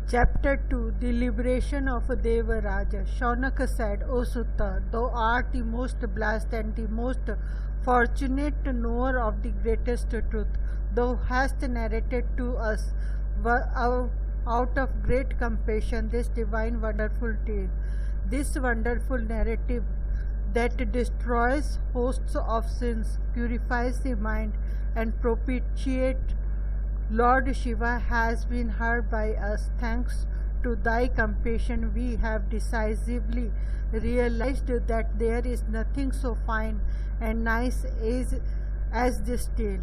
Chapter 2 The Liberation of Devaraja. Shaunaka said, O Sutta, thou art the most blessed and the most fortunate knower of the greatest truth. Thou hast narrated to us out of great compassion this divine wonderful tale. This wonderful narrative that destroys hosts of sins, purifies the mind, and propitiates Lord Shiva has been heard by us. Thanks to thy compassion, we have decisively realized that there is nothing so fine and nice as this tale.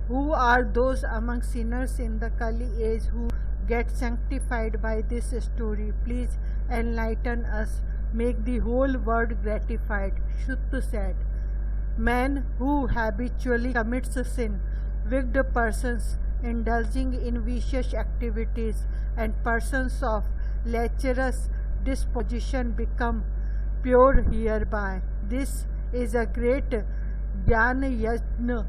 Who are those among sinners in the Kali age who get sanctified by this story? Please enlighten us. Make the whole world gratified. Shutta said, man who habitually commits sin, wicked persons indulging in vicious activities, and persons of lecherous disposition become pure hereby. This is a great jnana yajna,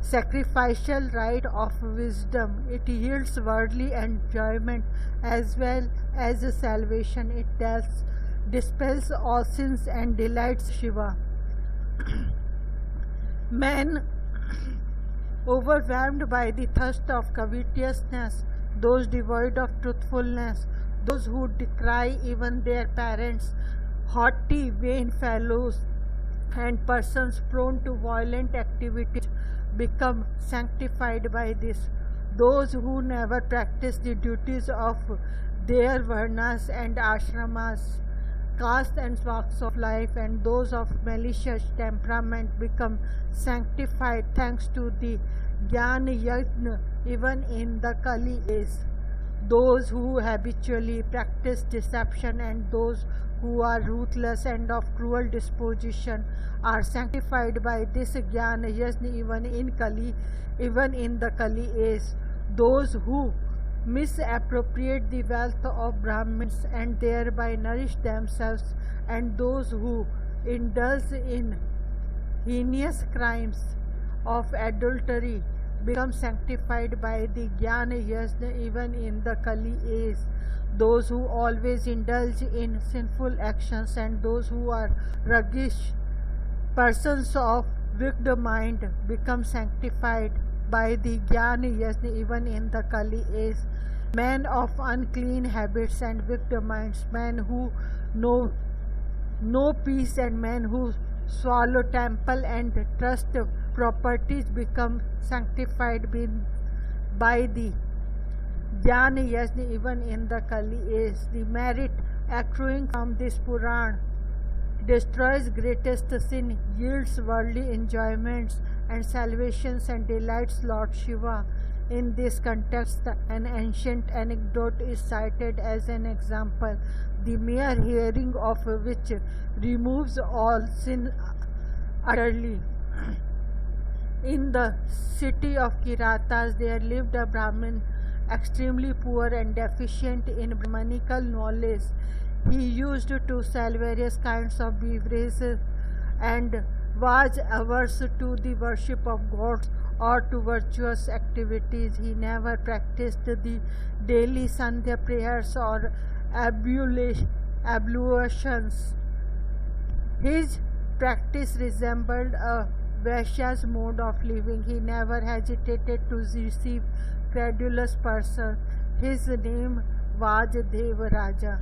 sacrificial rite of wisdom. It yields worldly enjoyment as well as salvation. It dispels all sins and delights Shiva. Man overwhelmed by the thirst of covetousness, those devoid of truthfulness, those who decry even their parents, haughty, vain fellows, and persons prone to violent activities become sanctified by this. Those who never practice the duties of their varnas and ashramas, caste and walks of life, and those of malicious temperament become sanctified thanks to the jnana yajna even in the Kali age. Those who habitually practice deception and those who are ruthless and of cruel disposition are sanctified by this jnana yajna even in the Kali age. Those who misappropriate the wealth of Brahmins and thereby nourish themselves, and those who indulge in heinous crimes of adultery become sanctified by the jnana yajna even in the Kali age. Those who always indulge in sinful actions and those who are roguish persons of wicked mind become sanctified by the jnana yajna even in the Kali age. Men of unclean habits and wicked minds, men who know no peace, and men who swallow temple and trust properties become sanctified by the jnana yajna even in the Kali age. The merit accruing from this Puran destroys greatest sin, yields worldly enjoyments and salvations, and delights Lord Shiva. In this context, an ancient anecdote is cited as an example, the mere hearing of which removes all sin utterly. In the city of Kiratas, there lived a Brahmin extremely poor and deficient in Brahmanical knowledge. He used to sell various kinds of beverages and was averse to the worship of gods or to virtuous activities. He never practiced the daily Sandhya prayers or ablutions. His practice resembled a Vaishya's mode of living. He never hesitated to receive credulous persons. His name was Devaraja.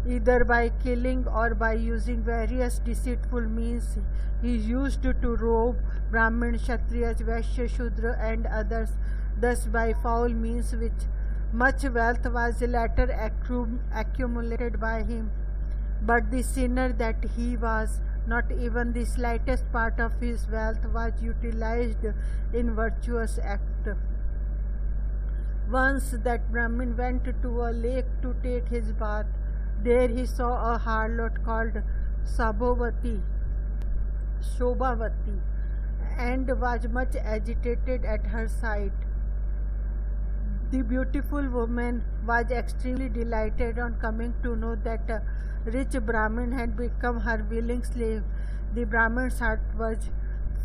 Either by killing or by using various deceitful means, he used to rob Brahmin, Kshatriyas, Vaishya, Shudra, and others. Thus, by foul means, which much wealth was later accumulated by him. But the sinner that he was, not even the slightest part of his wealth was utilized in virtuous act. Once that Brahmin went to a lake to take his bath. There he saw a harlot called Shobhavati, and was much agitated at her sight. The beautiful woman was extremely delighted on coming to know that a rich Brahmin had become her willing slave. The Brahmin's heart was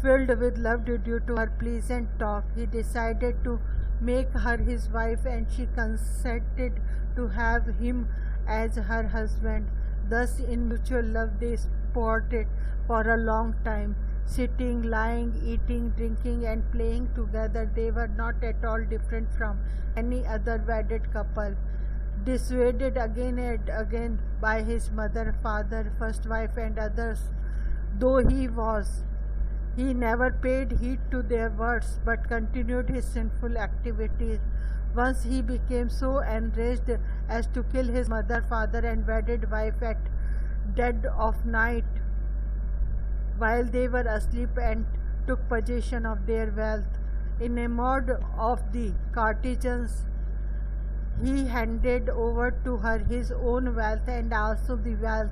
filled with love due to her pleasant talk. He decided to make her his wife, and she consented to have him as her husband. Thus, in mutual love, they sported for a long time, sitting, lying, eating, drinking, and playing together. They were not at all different from any other wedded couple. Dissuaded again and again by his mother, father, first wife, and others, though he never paid heed to their words, but continued his sinful activities. Once he became so enraged as to kill his mother, father, and wedded wife at dead of night while they were asleep, and took possession of their wealth. Enamored of the courtesans, he handed over to her his own wealth and also the wealth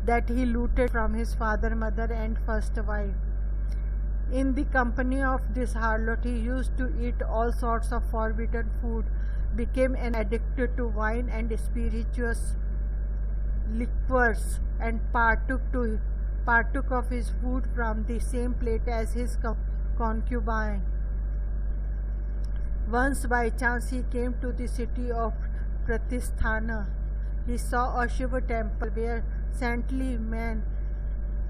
that he looted from his father, mother, and first wife. In the company of this harlot, he used to eat all sorts of forbidden food, became an addict to wine and spirituous liquors, and partook of his food from the same plate as his concubine. Once by chance he came to the city of Pratisthana. He saw a Shiva temple where saintly men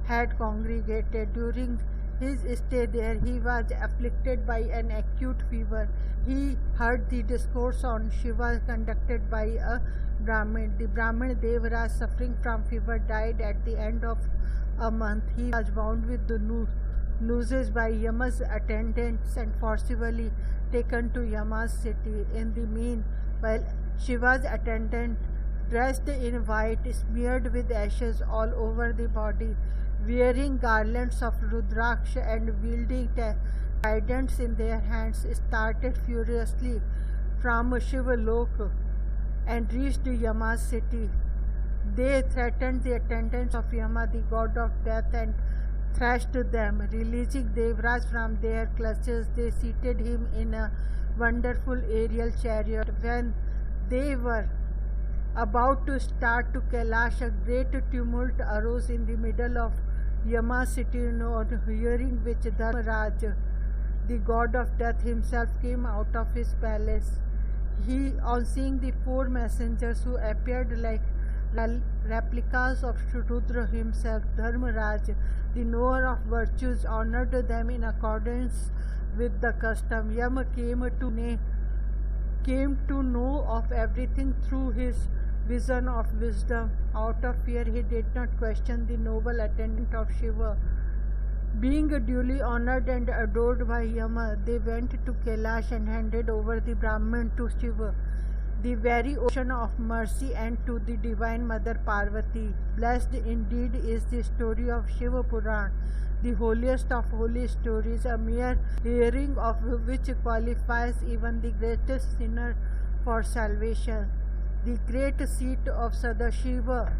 had congregated. During his stay there, he was afflicted by an acute fever. He heard the discourse on Shiva conducted by a Brahmin. The Brahmin Devraj, suffering from fever, died at the end of a month. He was bound with the nooses by Yama's attendants and forcibly taken to Yama's city. In the meanwhile, Shiva's attendant, dressed in white, smeared with ashes all over the body, wearing garlands of Rudraksha and wielding tridents in their hands, started furiously from Shiva-lok and reached Yama's city. They threatened the attendants of Yama, the god of death, and thrashed them. Releasing Devraj from their clutches, they seated him in a wonderful aerial chariot. When they were about to start to Kailash, a great tumult arose in the middle of Yama city, on hearing which Dharmaraj, the god of death himself, came out of his palace. He, on seeing the four messengers who appeared like replicas of Rudra himself, Dharmaraj, the knower of virtues, honored them in accordance with the custom. Yama came to know of everything through his vision of wisdom. Out of fear, he did not question the noble attendant of Shiva. Being duly honored and adored by Yama, they went to Kailash and handed over the Brahmin to Shiva, the very ocean of mercy, and to the divine mother Parvati. Blessed indeed is the story of Shiva Puran, the holiest of holy stories, a mere hearing of which qualifies even the greatest sinner for salvation. The great seat of Sadashiva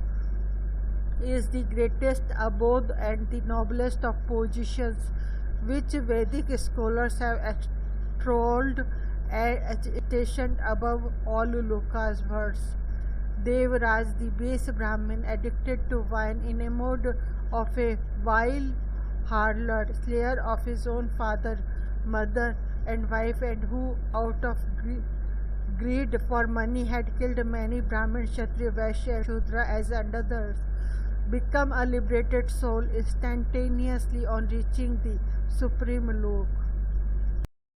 is the greatest abode and the noblest of positions, which Vedic scholars have extolled as stationed above all lokas. Verse. Devraj, the base Brahmin, addicted to wine, enamored of a vile harlot, slayer of his own father, mother, and wife, and who out of greed for money had killed many Brahmin, Kshatriya, Vaishya, and Shudra as others, become a liberated soul instantaneously on reaching the supreme lok.